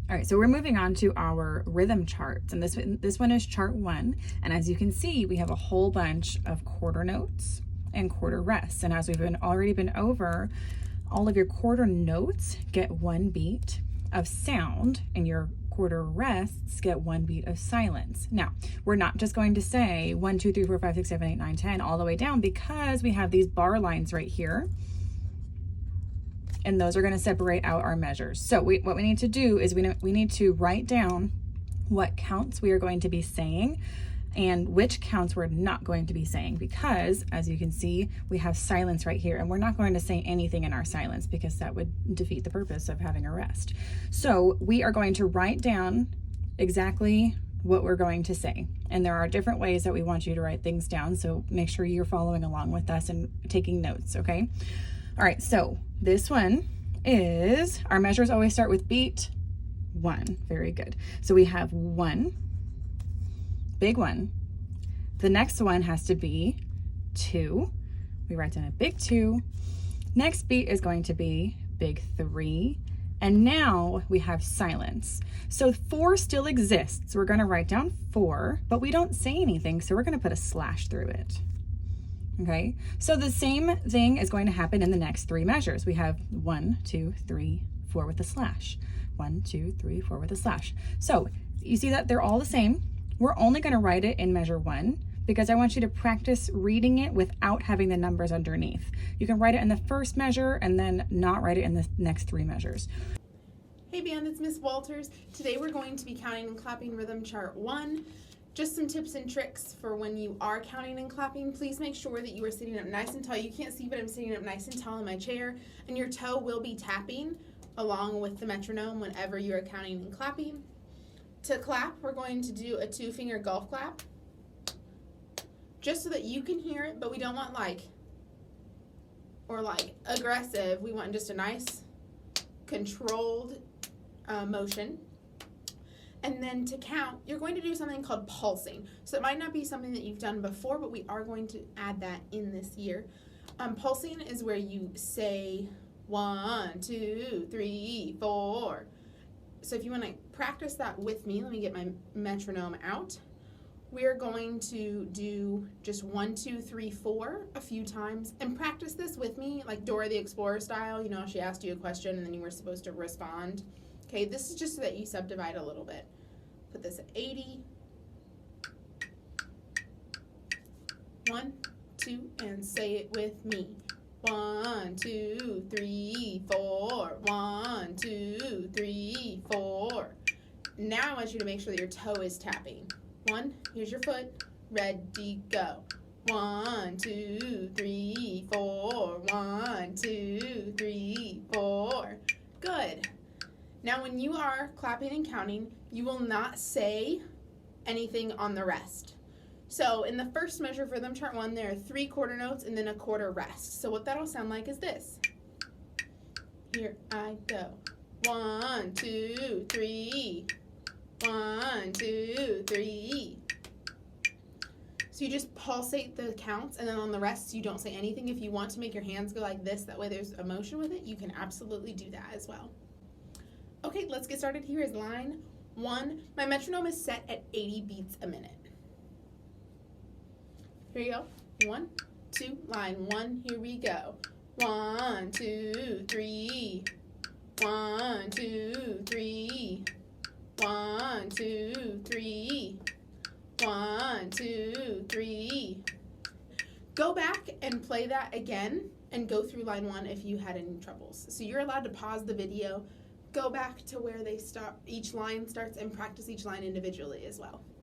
All right, so we're moving on to our rhythm charts, and this one is chart 1. And as you can see, we have a whole bunch of quarter notes and quarter rests. And as we've already been over, all of your quarter notes get 1 beat of sound, and your quarter rests get 1 beat of silence. Now, we're not just going to say 1, 2, 3, 4, 5, 6, 7, 8, 9, 10 all the way down, because we have these bar lines right here. And those are going to separate out our measures. So what we need to do is we need to write down what counts we are going to be saying and which counts we're not going to be saying, because as you can see, we have silence right here, and we're not going to say anything in our silence because that would defeat the purpose of having a rest. So we are going to write down exactly what we're going to say. And there are different ways that we want you to write things down. So make sure you're following along with us and taking notes, okay? All right, so this one is, our measures always start with beat 1. Very good. So we have 1, big 1. The next one has to be 2. We write down a big 2. Next beat is going to be big 3. And now we have silence. So 4 still exists. We're going to write down 4, but we don't say anything, so we're going to put a slash through it. Okay, so the same thing is going to happen in the next 3 measures. We have 1, 2, 3, 4 with a slash. 1, 2, 3, 4 with a slash. So you see that they're all the same. We're only going to write it in measure 1 because I want you to practice reading it without having the numbers underneath. You can write it in the first measure and then not write it in the next 3 measures. Hey band, it's Miss Walters. Today we're going to be counting and clapping rhythm chart 1. Just some tips and tricks for when you are counting and clapping. Please make sure that you are sitting up nice and tall. You can't see, but I'm sitting up nice and tall in my chair, and your toe will be tapping along with the metronome whenever you are counting and clapping. To clap, we're going to do a 2-finger golf clap, just so that you can hear it, but we don't want like aggressive. We want just a nice controlled motion. And then to count, you're going to do something called pulsing. So it might not be something that you've done before, but we are going to add that in this year. Pulsing is where you say 1, 2, 3, 4. So if you want to practice that with me, let me get my metronome out. We're going to do just 1, 2, 3, 4 a few times, and practice this with me like Dora the Explorer style. You know, she asked you a question and then you were supposed to respond. Okay, this is just so that you subdivide a little bit. Put this at 80. 1, 2, and say it with me. 1, 2, 3, 4. 1, 2, 3, 4. Now I want you to make sure that your toe is tapping. 1, here's your foot. Ready, go. 1, 2, 3, 4. 1, 2, 3, 4. Good. Now when you are clapping and counting, you will not say anything on the rest. So in the first measure for rhythm chart 1, there are 3 quarter notes and then a quarter rest. So what that'll sound like is this. Here I go. 1, 2, 3. 1, 2, 3. So you just pulsate the counts, and then on the rest you don't say anything. If you want to make your hands go like this, that way there's emotion with it, you can absolutely do that as well. Okay, let's get started. Here is line 1. My metronome is set at 80 beats a minute. Here you go. 1, 2, line 1, here we go. 1, 2, 3. 1, 2, 3. 1, 2, 3. 1, 2, 3. Go back and play that again and go through line 1 if you had any troubles. So you're allowed to pause the video, go back to where they stop, each line starts, and practice each line individually as well.